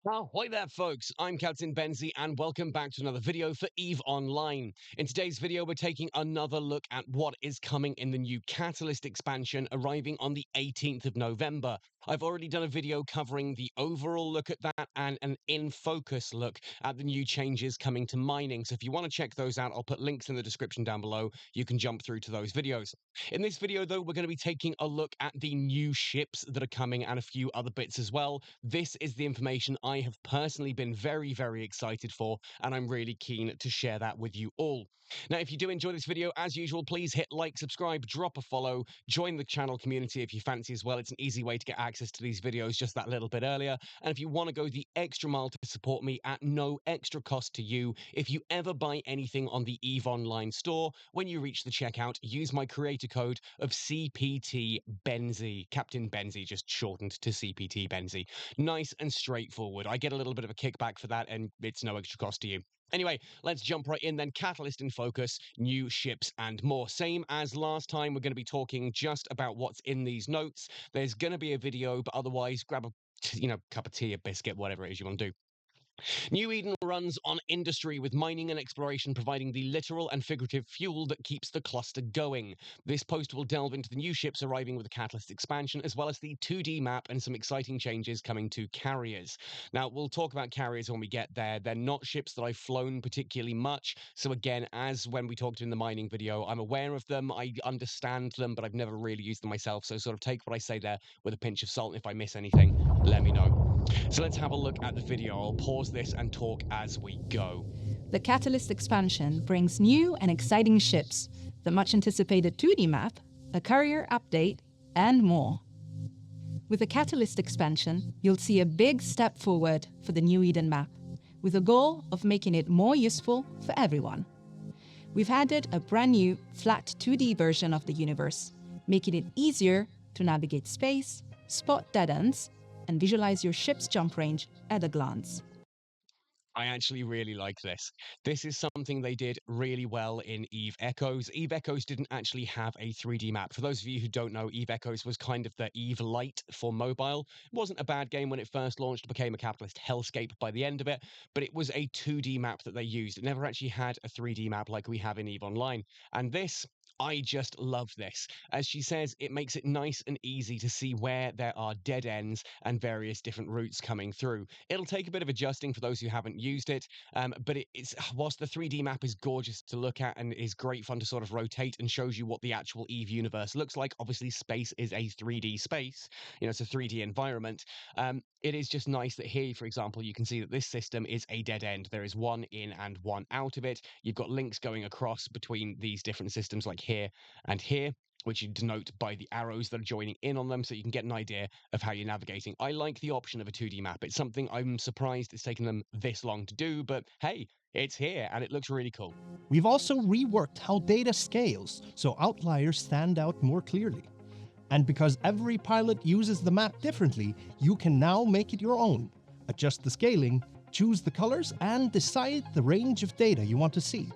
Ahoy there, folks. I'm Captain Benzie, and welcome back to another video for EVE Online. In today's video, we're taking another look at what is coming in the new Catalyst expansion arriving on the 18th of November. I've already done a video covering the overall look at that and an in-focus look at the new changes coming to mining. So if you want to check those out, I'll put links in the description down below. You can jump through to those videos. In this video, though, we're going to be taking a look at the new ships that are coming and a few other bits as well. This is the information I have personally been very, very excited for, and I'm really keen to share that with you all. Now, if you do enjoy this video, as usual, please hit like, subscribe, drop a follow, join the channel community if you fancy as well. It's an easy way to get access to these videos just that little bit earlier. And if you want to go the extra mile to support me at no extra cost to you, if you ever buy anything on the EVE Online store, when you reach the checkout, use my creator code of CPTBENZIE. Captain Benzie, just shortened to CPTBENZIE. Nice and straightforward. I get a little bit of a kickback for that, and it's no extra cost to you. Anyway, let's jump right in then. Catalyst in focus, new ships and more. Same as last time, we're going to be talking just about what's in these notes. There's going to be a video, but otherwise grab a cup of tea, a biscuit, whatever it is you want to do. New Eden runs on industry, with mining and exploration providing the literal and figurative fuel that keeps the cluster going. This post will delve into the new ships arriving with the Catalyst expansion, as well as the 2D map and some exciting changes coming to carriers. Now, we'll talk about carriers when we get there. They're not ships that I've flown particularly much, so again, as when we talked in the mining video, I'm aware of them, I understand them, but I've never really used them myself, so sort of take what I say there with a pinch of salt, and if I miss anything, let me know. So let's have a look at the video. I'll pause this and talk as we go. The Catalyst expansion brings new and exciting ships, the much-anticipated 2D map, a courier update, and more. With the Catalyst expansion, you'll see a big step forward for the New Eden map, with a goal of making it more useful for everyone. We've added a brand new, flat 2D version of the universe, making it easier to navigate space, spot dead ends, and visualize your ship's jump range at a glance. I actually really like this. This is something they did really well in EVE Echoes. EVE Echoes didn't actually have a 3D map. For those of you who don't know, EVE Echoes was kind of the EVE Lite for mobile. It wasn't a bad game when it first launched, became a capitalist hellscape by the end of it, but it was a 2D map that they used. It never actually had a 3D map like we have in EVE Online. And this, I just love this. As she says, it makes it nice and easy to see where there are dead ends and various different routes coming through. It'll take a bit of adjusting for those who haven't used it, but it's whilst the 3D map is gorgeous to look at and is great fun to sort of rotate and shows you what the actual EVE universe looks like. Obviously, space is a 3D space. It's a 3D environment. It is just nice that here, for example, you can see that this system is a dead end. There is one in and one out of it. You've got links going across between these different systems like here and here, which you denote by the arrows that are joining in on them, so you can get an idea of how you're navigating. I like the option of a 2D map. It's something I'm surprised it's taken them this long to do, but hey, it's here and it looks really cool. We've also reworked how data scales, so outliers stand out more clearly. And because every pilot uses the map differently, you can now make it your own. Adjust the scaling, choose the colors, and decide the range of data you want to see.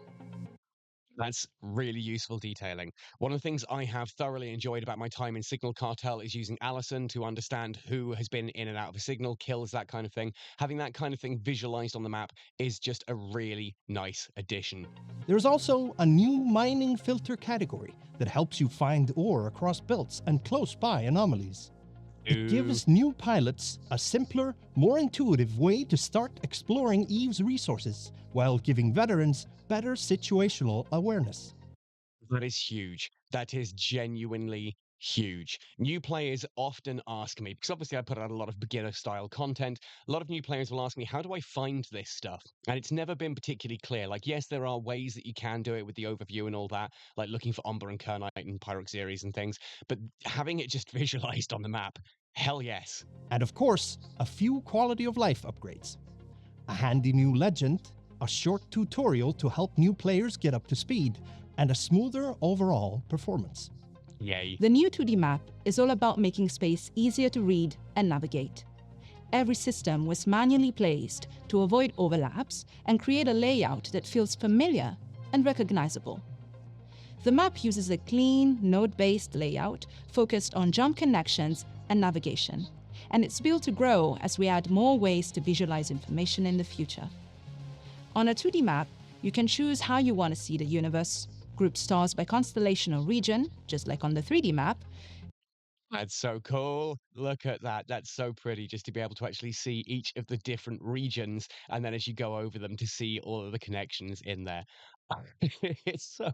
That's really useful detailing. One of the things I have thoroughly enjoyed about my time in Signal Cartel is using Allison to understand who has been in and out of a signal, kills, that kind of thing. Having that kind of thing visualized on the map is just a really nice addition. There's also a new mining filter category that helps you find ore across belts and close by anomalies. It gives new pilots a simpler, more intuitive way to start exploring EVE's resources, while giving veterans better situational awareness. That is huge. That is genuinely huge. New players often ask me, because obviously I put out a lot of beginner-style content, a lot of new players will ask me, how do I find this stuff? And it's never been particularly clear. Like, yes, there are ways that you can do it with the overview and all that, like looking for Umber and Kernite and Pyroxeres and things, but having it just visualized on the map, hell yes. And of course, a few quality of life upgrades. A handy new legend, a short tutorial to help new players get up to speed, and a smoother overall performance. Yay. The new 2D map is all about making space easier to read and navigate. Every system was manually placed to avoid overlaps and create a layout that feels familiar and recognizable. The map uses a clean, node-based layout focused on jump connections and navigation. and it's built to grow as we add more ways to visualize information in the future. On a 2D map, you can choose how you want to see the universe, group stars by constellation or region, just like on the 3D map. That's so cool. Look at that. That's so pretty just to be able to actually see each of the different regions and then as you go over them to see all of the connections in there. It's so.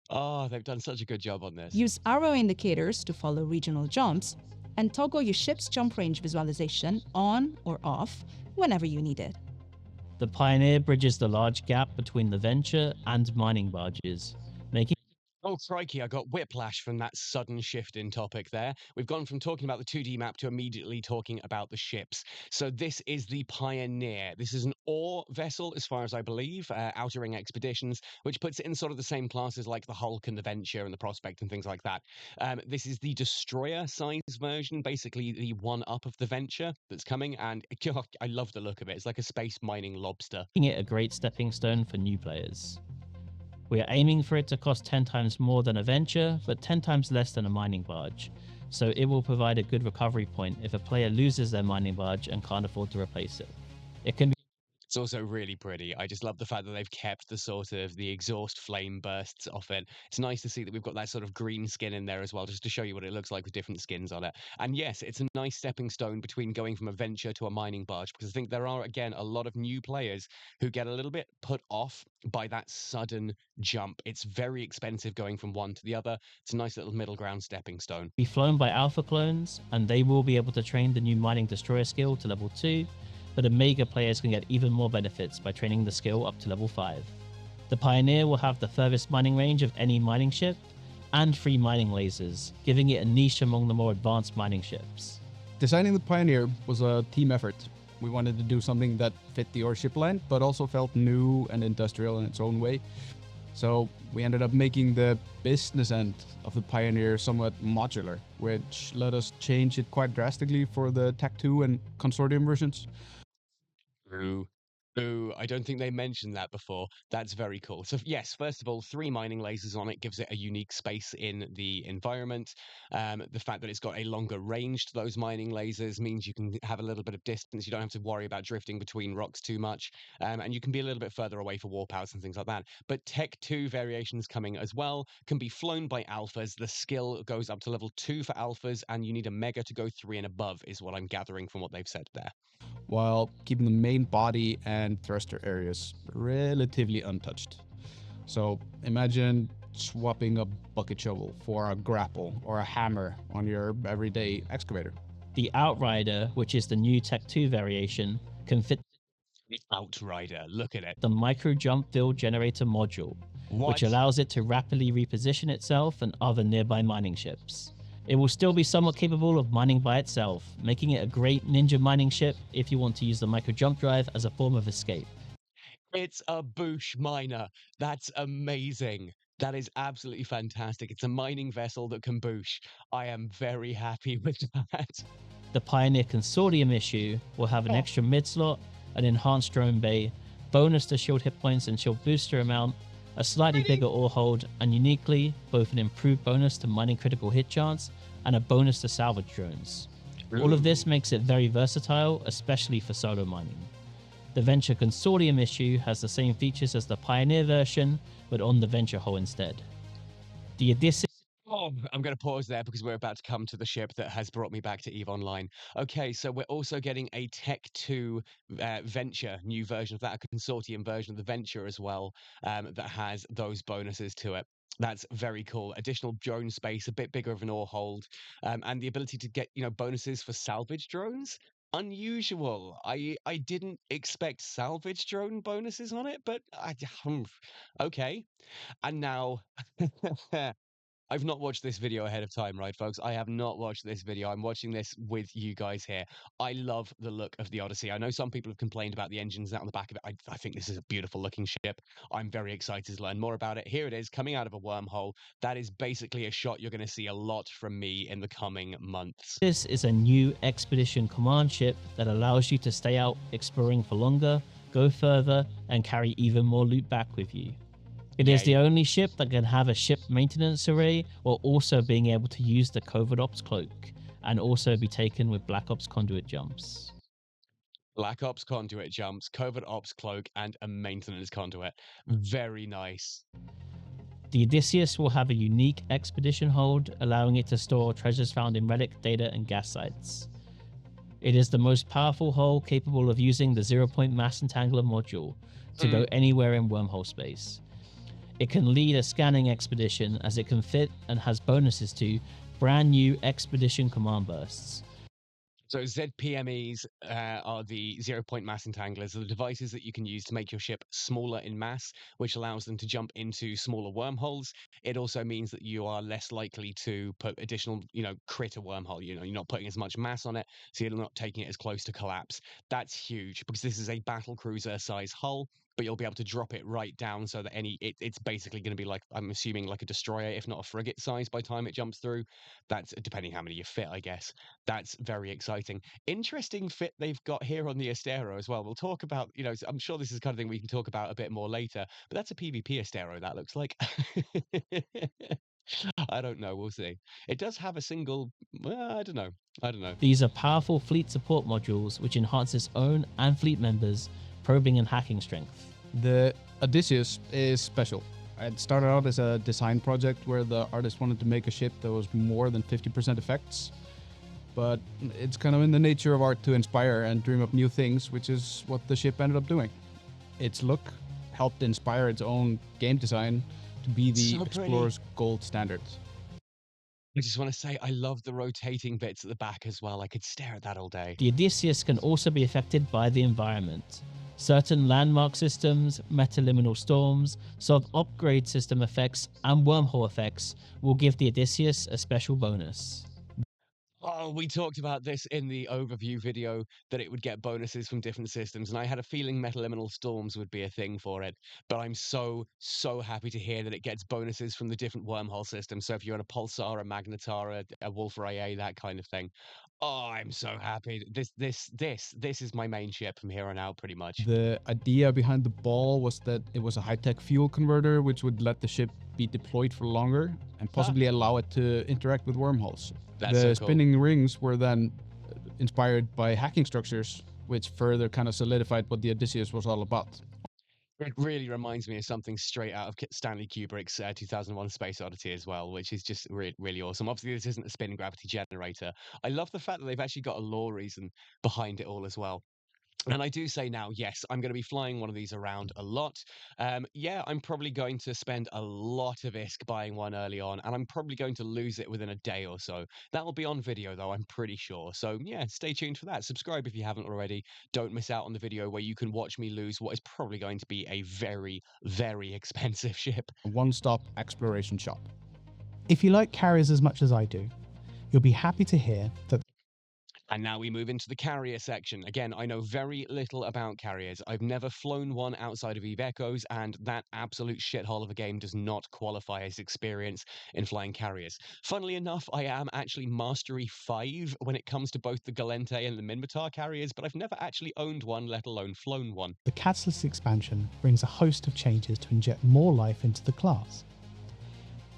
Oh, they've done such a good job on this. Use arrow indicators to follow regional jumps, and toggle your ship's jump range visualization on or off whenever you need it. The Pioneer bridges the large gap between the Venture and mining barges, making Oh, crikey, I got whiplash from that sudden shift in topic there. We've gone from talking about the 2D map to immediately talking about the ships. So this is the Pioneer. This is an ore vessel, as far as I believe, Outer Ring Expeditions, which puts it in sort of the same classes like the Hulk and the Venture and the Prospect and things like that. This is the destroyer size version, basically the one-up of the Venture that's coming, and I love the look of it. It's like a space mining lobster. it a great stepping stone for new players. We are aiming for it to cost 10 times more than a Venture, but 10 times less than a mining barge, so it will provide a good recovery point if a player loses their mining barge and can't afford to replace it. It can be It's also really pretty. I just love the fact that they've kept the sort of the exhaust flame bursts off it. It's nice to see that we've got that sort of green skin in there as well, just to show you what it looks like with different skins on it. And yes, it's a nice stepping stone between going from a Venture to a mining barge, because I think there are, again, a lot of new players who get a little bit put off by that sudden jump. It's very expensive going from one to the other. It's a nice little middle ground stepping stone. be flown by Alpha clones, and they will be able to train the new mining destroyer skill to level 2, but Omega players can get even more benefits by training the skill up to level 5. The Pioneer will have the furthest mining range of any mining ship, and 3 mining lasers, giving it a niche among the more advanced mining ships. Designing the Pioneer was a team effort. We wanted to do something that fit the ore ship line, but also felt new and industrial in its own way. So we ended up making the business end of the Pioneer somewhat modular, which let us change it quite drastically for the Tech 2 and Consortium versions. Ooh. Ooh, I don't think they mentioned that before. That's very cool. So yes, first of all, 3 mining lasers on it gives it a unique space in the environment. The fact that it's got a longer range to those mining lasers means you can have a little bit of distance. You don't have to worry about drifting between rocks too much. And you can be a little bit further away for warp outs and things like that. But Tech 2 variations coming as well, can be flown by alphas. The skill goes up to level 2 for alphas, and you need a mega to go 3 and above, is what I'm gathering from what they've said there. While keeping the main body and thruster areas relatively untouched. So imagine swapping a bucket shovel for a grapple or a hammer on your everyday excavator. The Outrider, which is the new Tech 2 variation, can fit The Outrider, look at it. the micro jump field generator module, which allows it to rapidly reposition itself and other nearby mining ships. It will still be somewhat capable of mining by itself, making it a great ninja mining ship if you want to use the micro jump drive as a form of escape. It's a Boosh miner. That's amazing. That is absolutely fantastic. It's a mining vessel that can boosh. I am very happy with that. The Pioneer Consortium issue will have an extra mid slot, an enhanced drone bay, bonus to shield hit points and shield booster amount, a slightly bigger ore hold, and uniquely, both an improved bonus to mining critical hit chance and a bonus to salvage drones. All of this makes it very versatile, especially for solo mining. The Venture Consortium issue has the same features as the Pioneer version, but on the Venture hull instead. The addition Oh, I'm going to pause there because we're about to come to the ship that has brought me back to EVE Online. Okay, so we're also getting a Tech 2 Venture, new version of that, a Consortium version of the Venture as well, that has those bonuses to it. That's very cool. Additional drone space, a bit bigger of an ore hold, and the ability to get, bonuses for salvage drones. Unusual. I didn't expect salvage drone bonuses on it, but okay. And now I've not watched this video ahead of time, right, folks? I have not watched this video. I'm watching this with you guys here. I love the look of the Odyssey. I know some people have complained about the engines out on the back of it. I think this is a beautiful looking ship. I'm very excited to learn more about it. Here it is, coming out of a wormhole. That is basically a shot you're going to see a lot from me in the coming months. This is a new Expedition Command ship that allows you to stay out exploring for longer, go further, and carry even more loot back with you. It is the only ship that can have a ship maintenance array while also being able to use the Covert Ops cloak, and also be taken with Black Ops conduit jumps. Black Ops conduit jumps, covert ops cloak, and a maintenance conduit. Very nice. The Odysseus will have a unique expedition hold, allowing it to store treasures found in relic, data, and gas sites. It is the most powerful hull capable of using the 0-point mass entangler module to go anywhere in wormhole space. It can lead a scanning expedition as it can fit and has bonuses to brand new expedition command bursts. So ZPMEs are the 0-point mass entanglers, are the devices that you can use to make your ship smaller in mass, which allows them to jump into smaller wormholes. It also means that you are less likely to put additional, crit a wormhole. You're not putting as much mass on it, so you're not taking it as close to collapse. That's huge because this is a battle cruiser size hull, but you'll be able to drop it right down so that it's basically going to be like, I'm assuming, like a destroyer, if not a frigate size by the time it jumps through. That's depending how many you fit, I guess. That's very exciting. Interesting fit they've got here on the Astero as well. We'll talk about, I'm sure this is the kind of thing we can talk about a bit more later, but that's a PvP Astero, that looks like. I don't know. We'll see. It does have a single, I don't know. These are powerful fleet support modules which enhance its own and fleet members' probing and hacking strength. The Odysseus is special. It started out as a design project where the artist wanted to make a ship that was more than 50% effects. But it's kind of in the nature of art to inspire and dream up new things, which is what the ship ended up doing. Its look helped inspire its own game design to be the Explorer's gold standard. I just want to say I love the rotating bits at the back as well. I could stare at that all day. The Odysseus can also be affected by the environment. Certain landmark systems, metaliminal storms, sort of upgrade system effects, and wormhole effects will give the Odysseus a special bonus. Oh, we talked about this in the overview video, that it would get bonuses from different systems, and I had a feeling metaliminal storms would be a thing for it, but I'm so happy to hear that it gets bonuses from the different wormhole systems. So if you're on a Pulsar, a Magnetar, a Wolfer IA, that kind of thing. Oh, I'm so happy. This is my main ship from here on out, pretty much. The idea behind the ball was that it was a high-tech fuel converter, which would let the ship be deployed for longer and possibly allow it to interact with wormholes. That's the so cool. spinning rings were then inspired by hacking structures, which further kind of solidified what the Odysseus was all about. It really reminds me of something straight out of Stanley Kubrick's 2001 Space Odyssey as well, which is just really awesome. Obviously, this isn't a spin gravity generator. I love the fact that they've actually got a lore reason behind it all as well. And I do say now, yes, I'm going to be flying one of these around a lot. Yeah, I'm probably going to spend a lot of ISK buying one early on, and I'm probably going to lose it within a day or so. That will be on video, though, I'm pretty sure. So, yeah, stay tuned for that. Subscribe if you haven't already. Don't miss out on the video where you can watch me lose what is probably going to be a very expensive ship. A one-stop exploration shop. If you like carriers as much as I do, you'll be happy to hear that. And now we move into the carrier section. Again, I know very little about carriers. I've never flown one outside of Eve Echoes, and that absolute shithole of a game does not qualify as experience in flying carriers. Funnily enough, I am actually Mastery 5 when it comes to both the Galente and the Minmatar carriers, but I've never actually owned one, let alone flown one. The Catalyst expansion brings a host of changes to inject more life into the class,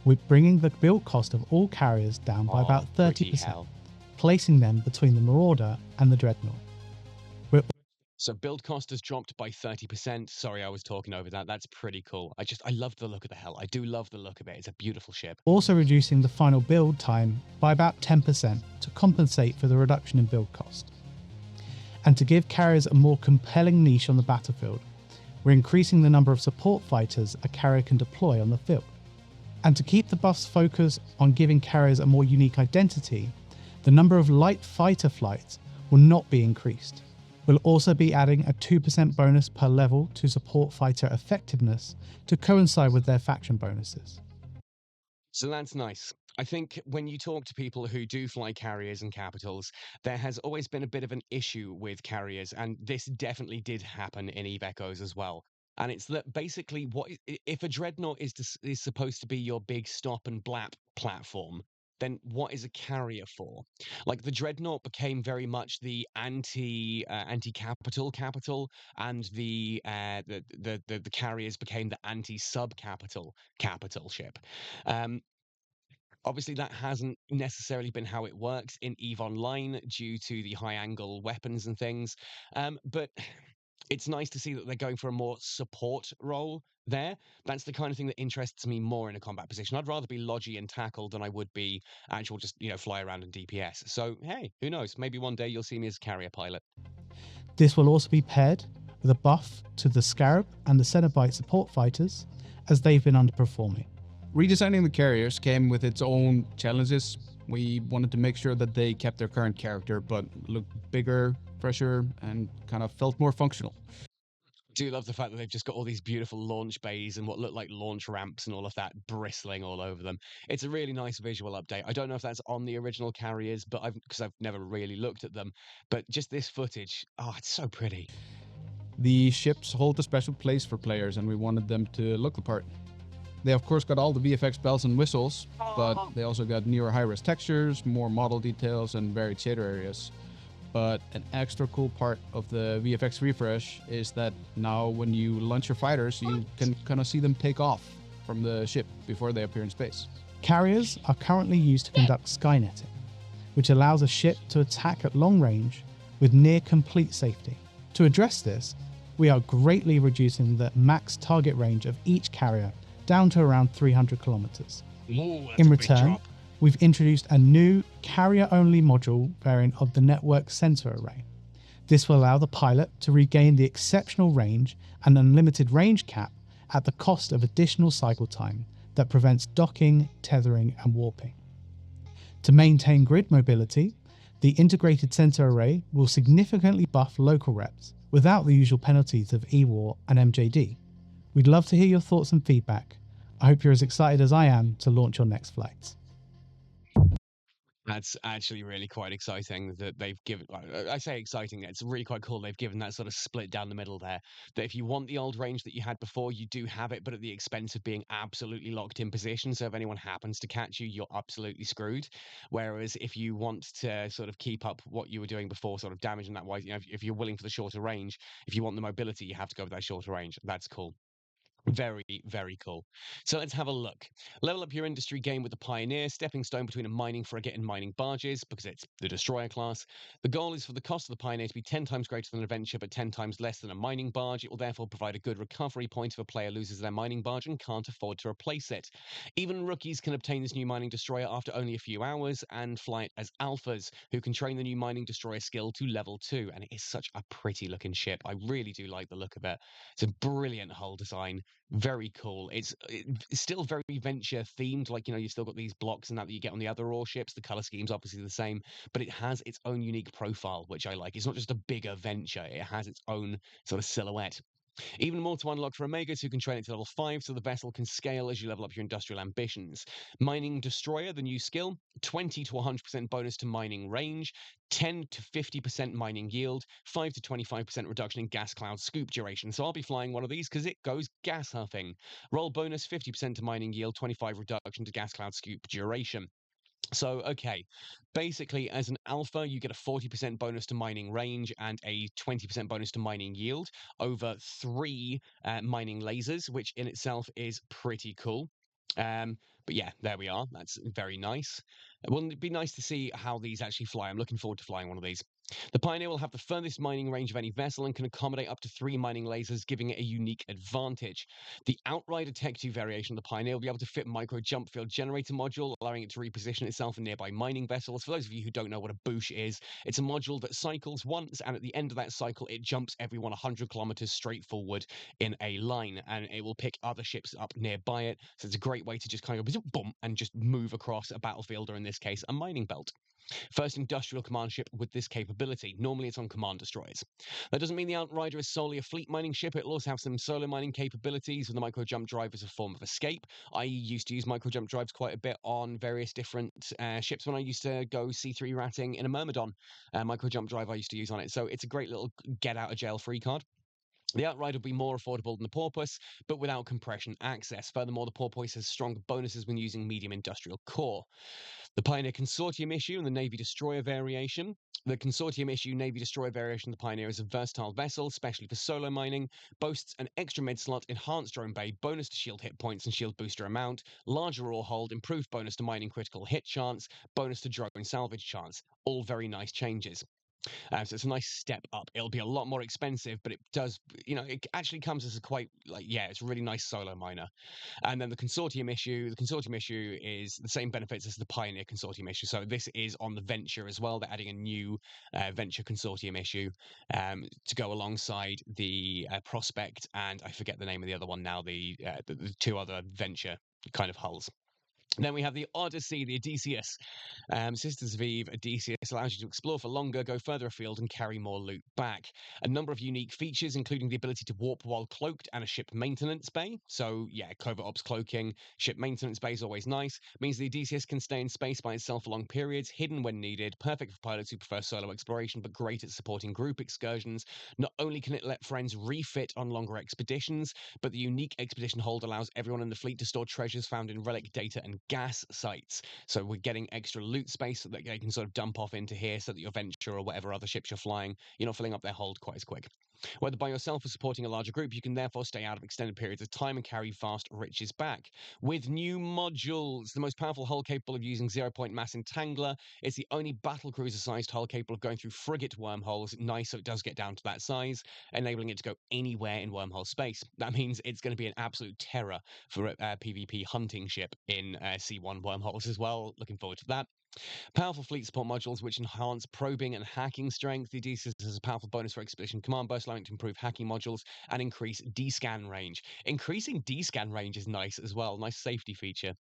with bringing the build cost of all carriers down by about 30%. Placing them between the Marauder and the Dreadnought. So build cost has dropped by 30%. Sorry, I was talking over that. That's pretty cool. I love the look of the Hell. I do love the look of it. It's a beautiful ship. Also reducing the final build time by about 10% to compensate for the reduction in build cost. And to give carriers a more compelling niche on the battlefield, we're increasing the number of support fighters a carrier can deploy on the field. And to keep the buff's focus on giving carriers a more unique identity, the number of light fighter flights will not be increased. We'll also be adding a 2% bonus per level to support fighter effectiveness to coincide with their faction bonuses. So that's nice. I think when you talk to people who do fly carriers and capitals, there has always been a bit of an issue with carriers, and this definitely did happen in Eve Echoes as well. And it's that basically, if a Dreadnought is supposed to be your big stop and blap platform, then what is a carrier for? Like the Dreadnought became very much the anti-capital capital, and the carriers became the anti-sub capital ship. Obviously, that hasn't necessarily been how it works in EVE Online due to the high angle weapons and things. But it's nice to see that they're going for a more support role there. That's the kind of thing that interests me more in a combat position. I'd rather be logi and tackle than I would be actual just, fly around and DPS. So, hey, who knows? Maybe one day you'll see me as carrier pilot. This will also be paired with a buff to the Scarab and the Cenobite support fighters, as they've been underperforming. Redesigning the carriers came with its own challenges. We wanted to make sure that they kept their current character, but looked bigger, fresher, and kind of felt more functional. Do love the fact that they've just got all these beautiful launch bays and what look like launch ramps and all of that bristling all over them. It's a really nice visual update. I don't know if that's on the original carriers, but because I've never really looked at them. But just this footage, oh, it's so pretty. The ships hold a special place for players, and we wanted them to look the part. They of course got all the VFX bells and whistles, but they also got newer high-res textures, more model details, and varied shader areas. But an extra cool part of the VFX refresh is that now when you launch your fighters, you can kind of see them take off from the ship before they appear in space. Carriers are currently used to conduct skynetting, which allows a ship to attack at long range with near complete safety. To address this, we are greatly reducing the max target range of each carrier down to around 300 kilometers. Ooh, In return, we've introduced a new carrier-only module variant of the network sensor array. This will allow the pilot to regain the exceptional range and unlimited range cap at the cost of additional cycle time that prevents docking, tethering, and warping. To maintain grid mobility, the integrated sensor array will significantly buff local reps without the usual penalties of EWAR and MJD. We'd love to hear your thoughts and feedback. I hope you're as excited as I am to launch your next flights. That's actually really quite exciting that they've given. I say exciting. It's really quite cool. They've given that sort of split down the middle there. That if you want the old range that you had before, you do have it, but at the expense of being absolutely locked in position. So if anyone happens to catch you, you're absolutely screwed. Whereas if you want to sort of keep up what you were doing before, sort of damaging that wise, if you're willing for the shorter range, if you want the mobility, you have to go with that shorter range. That's cool. Very, very cool. So let's have a look. Level up your industry game with the Pioneer, stepping stone between a mining frigate and mining barges, because it's the destroyer class. The goal is for the cost of the Pioneer to be 10 times greater than an adventure, but 10 times less than a mining barge. It will therefore provide a good recovery point if a player loses their mining barge and can't afford to replace it. Even rookies can obtain this new mining destroyer after only a few hours and fly it as alphas, who can train the new mining destroyer skill to level 2. And it is such a pretty looking ship. I really do like the look of it. It's a brilliant hull design. Very cool. It's still very venture themed. Like, you've still got these blocks and that you get on the other ore ships. The color scheme's obviously the same, but it has its own unique profile, which I like. It's not just a bigger venture. It has its own sort of silhouette. Even more to unlock for Omegas, who can train it to level 5 so the vessel can scale as you level up your industrial ambitions. Mining Destroyer, the new skill, 20 to 100% bonus to mining range, 10 to 50% mining yield, 5 to 25% reduction in gas cloud scoop duration. So I'll be flying one of these because it goes gas huffing. Roll bonus, 50% to mining yield, 25 reduction to gas cloud scoop duration. So, okay, basically, as an alpha, you get a 40% bonus to mining range and a 20% bonus to mining yield over 3 mining lasers, which in itself is pretty cool. But yeah, there we are. That's very nice. Wouldn't it be nice to see how these actually fly? I'm looking forward to flying one of these. The Pioneer will have the furthest mining range of any vessel and can accommodate up to 3 mining lasers, giving it a unique advantage. The Outrider Tech 2 variation of the Pioneer will be able to fit micro jump field generator module, allowing it to reposition itself in nearby mining vessels. For those of you who don't know what a boosh is, it's a module that cycles once, and at the end of that cycle, it jumps everyone 100 kilometers straight forward in a line, and it will pick other ships up nearby it. So it's a great way to just kind of go boom and just move across a battlefield, or in this case, a mining belt. First industrial command ship with this capability. Normally it's on command destroyers. That doesn't mean the Outrider is solely a fleet mining ship. It'll also have some solo mining capabilities with the micro jump drive as a form of escape. I used to use micro jump drives quite a bit on various different ships when I used to go C3 ratting in a Myrmidon. Micro jump drive I used to use on it. So it's a great little get out of jail free card. The Outrider will be more affordable than the Porpoise, but without compression access. Furthermore, the Porpoise has stronger bonuses when using medium industrial core. The Pioneer Consortium issue and the Navy Destroyer variation. The Consortium issue Navy Destroyer variation of the Pioneer is a versatile vessel, especially for solo mining, boasts an extra mid-slot, enhanced drone bay, bonus to shield hit points and shield booster amount, larger ore hold, improved bonus to mining critical hit chance, bonus to drone salvage chance. All very nice changes. So it's a nice step up. It'll be a lot more expensive, but it does, it actually comes as a quite, it's a really nice solo miner. And then the consortium issue is the same benefits as the Pioneer consortium issue. So this is on the Venture as well. They're adding a new Venture consortium issue to go alongside the Prospect, and I forget the name of the other one now, the two other Venture kind of hulls. Then we have the Odyssey, the Odysseus. Sisters of Eve, Odysseus allows you to explore for longer, go further afield, and carry more loot back. A number of unique features, including the ability to warp while cloaked and a ship maintenance bay. So, yeah, covert ops cloaking, ship maintenance bay is always nice. Means the Odysseus can stay in space by itself for long periods, hidden when needed, perfect for pilots who prefer solo exploration, but great at supporting group excursions. Not only can it let friends refit on longer expeditions, but the unique expedition hold allows everyone in the fleet to store treasures found in relic data and gas sites. So we're getting extra loot space that they can sort of dump off into here so that your Venture or whatever other ships you're flying, you're not filling up their hold quite as quick. Whether by yourself or supporting a larger group, you can therefore stay out of extended periods of time and carry vast riches back. With new modules, the most powerful hull capable of using 0-point mass entangler. It's the only battlecruiser-sized hull capable of going through frigate wormholes. Nice, so it does get down to that size, enabling it to go anywhere in wormhole space. That means it's going to be an absolute terror for a PvP hunting ship in C1 wormholes as well. Looking forward to that. Powerful fleet support modules which enhance probing and hacking strength. The Odysseus has a powerful bonus for expedition command burst, allowing it to improve hacking modules and increase D-scan range. Increasing D-scan range is nice as well. Nice safety feature.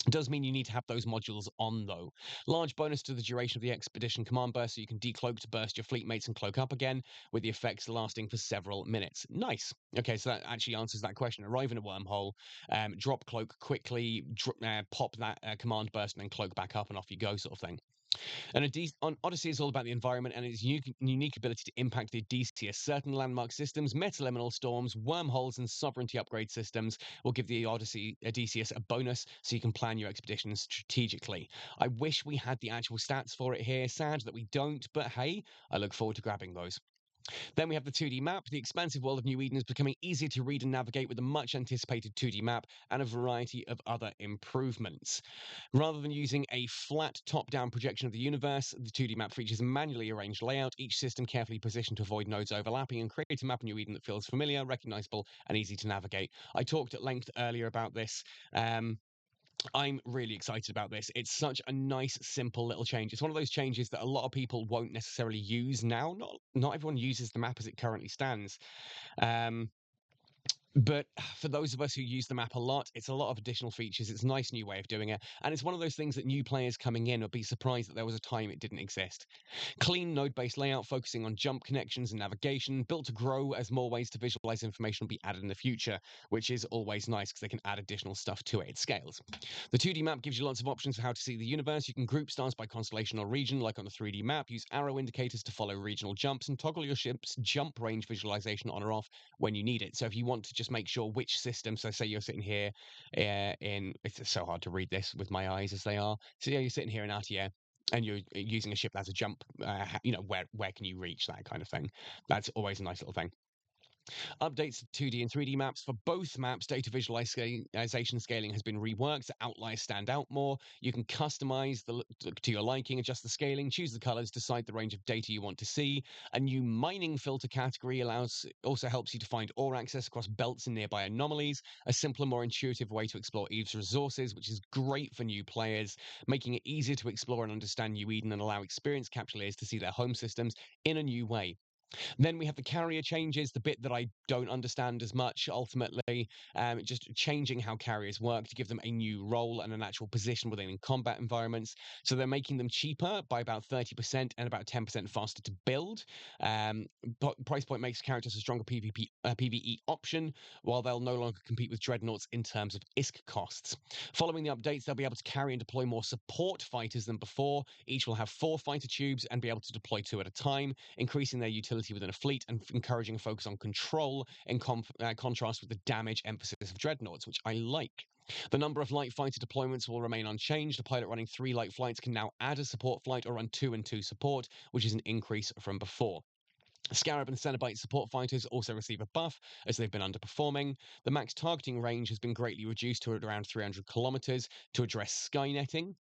It does mean you need to have those modules on, though. Large bonus to the duration of the expedition command burst, so you can decloak to burst your fleet mates and cloak up again, with the effects lasting for several minutes. Nice. Okay, so that actually answers that question. Arrive in a wormhole, drop cloak quickly, pop that command burst, and then cloak back up, and off you go, sort of thing. And Odyssey is all about the environment and its unique ability to impact the Odysseus. Certain landmark systems, metaliminal storms, wormholes, and sovereignty upgrade systems will give the Odysseus a bonus so you can plan your expeditions strategically. I wish we had the actual stats for it here. Sad that we don't, but hey, I look forward to grabbing those. Then we have the 2D map. The expansive world of New Eden is becoming easier to read and navigate with a much anticipated 2D map and a variety of other improvements. Rather than using a flat top-down projection of the universe, the 2D map features a manually arranged layout, each system carefully positioned to avoid nodes overlapping and create a map of New Eden that feels familiar, recognizable, and easy to navigate. I talked at length earlier about this. I'm really excited about this. It's such a nice, simple little change. It's one of those changes that a lot of people won't necessarily use now. Not everyone uses the map as it currently stands. But for those of us who use the map a lot, it's a lot of additional features. It's a nice new way of doing it. And it's one of those things that new players coming in will be surprised that there was a time it didn't exist. Clean node-based layout focusing on jump connections and navigation, built to grow as more ways to visualize information will be added in the future, which is always nice because they can add additional stuff to it. It scales. The 2D map gives you lots of options for how to see the universe. You can group stars by constellation or region, like on the 3D map, use arrow indicators to follow regional jumps, and toggle your ship's jump range visualization on or off when you need it. So if you want to just make sure which system, so say you're sitting here it's so hard to read this with my eyes as they are. So yeah, you're sitting here in Artier and you're using a ship as a jump, where can you reach, that kind of thing. That's always a nice little thing. Updates to 2D and 3D maps. For both maps, data visualization scaling has been reworked so outliers stand out more. You can customize to your liking, adjust the scaling, choose the colors, decide the range of data you want to see. A new mining filter category also helps you to find ore access across belts and nearby anomalies. A simpler, more intuitive way to explore Eve's resources, which is great for new players, making it easier to explore and understand New Eden and allow experienced capsuleers to see their home systems in a new way. Then we have the carrier changes, the bit that I don't understand as much, ultimately, just changing how carriers work to give them a new role and an actual position within combat environments. So they're making them cheaper by about 30% and about 10% faster to build. Price point makes characters a stronger PvE option, while they'll no longer compete with dreadnoughts in terms of ISK costs. Following the updates, they'll be able to carry and deploy more support fighters than before. Each will have 4 fighter tubes and be able to deploy 2 at a time, increasing their utility stability within a fleet and encouraging a focus on control in contrast with the damage emphasis of dreadnoughts, which I like. The number of light fighter deployments will remain unchanged. A pilot running 3 light flights can now add a support flight or run 2 and 2 support, which is an increase from before. Scarab and Cenobite support fighters also receive a buff as they've been underperforming. The max targeting range has been greatly reduced to around 300 kilometers to address skynetting,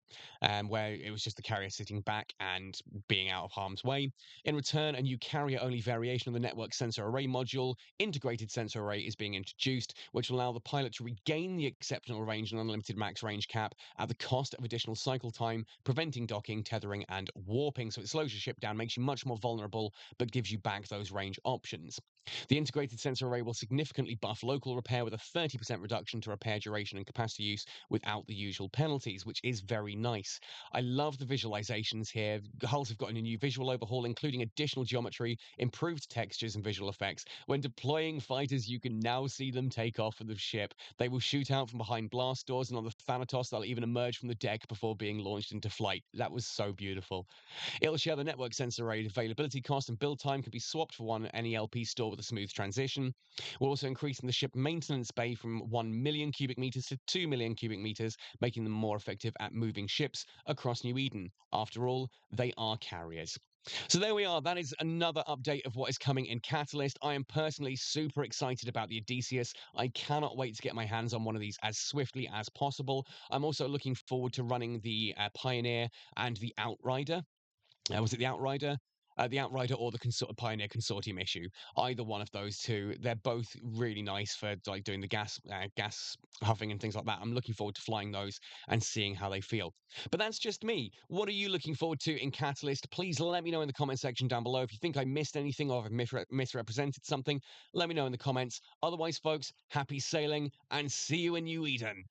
where it was just the carrier sitting back and being out of harm's way. In return, a new carrier-only variation of the network sensor array module, integrated sensor array, is being introduced, which will allow the pilot to regain the exceptional range and unlimited max range cap at the cost of additional cycle time, preventing docking, tethering, and warping. So it slows your ship down, makes you much more vulnerable, but gives you back those range options. The integrated sensor array will significantly buff local repair with a 30% reduction to repair duration and capacity use without the usual penalties, which is very nice. I love the visualizations here. Hulls have gotten a new visual overhaul, including additional geometry, improved textures, and visual effects. When deploying fighters, you can now see them take off from the ship. They will shoot out from behind blast doors, and on the Thanatos, they'll even emerge from the deck before being launched into flight. That was so beautiful. It'll share the network sensor array availability cost, and build time can be swapped for one NELP store with a smooth transition. We're also increasing the ship maintenance bay from 1 million cubic meters to 2 million cubic meters, making them more effective at moving ships across New Eden. After all, they are carriers. So there we are. That is another update of what is coming in Catalyst. I am personally super excited about the Odysseus. I cannot wait to get my hands on one of these as swiftly as possible. I'm also looking forward to running the Pioneer and the Outrider. Was it the Outrider? The Outrider or the Pioneer Consortium issue. Either one of those two. They're both really nice for like doing the gas huffing and things like that. I'm looking forward to flying those and seeing how they feel. But that's just me. What are you looking forward to in Catalyst? Please let me know in the comment section down below. If you think I missed anything or I've misrepresented something, let me know in the comments. Otherwise, folks, happy sailing and see you in New Eden.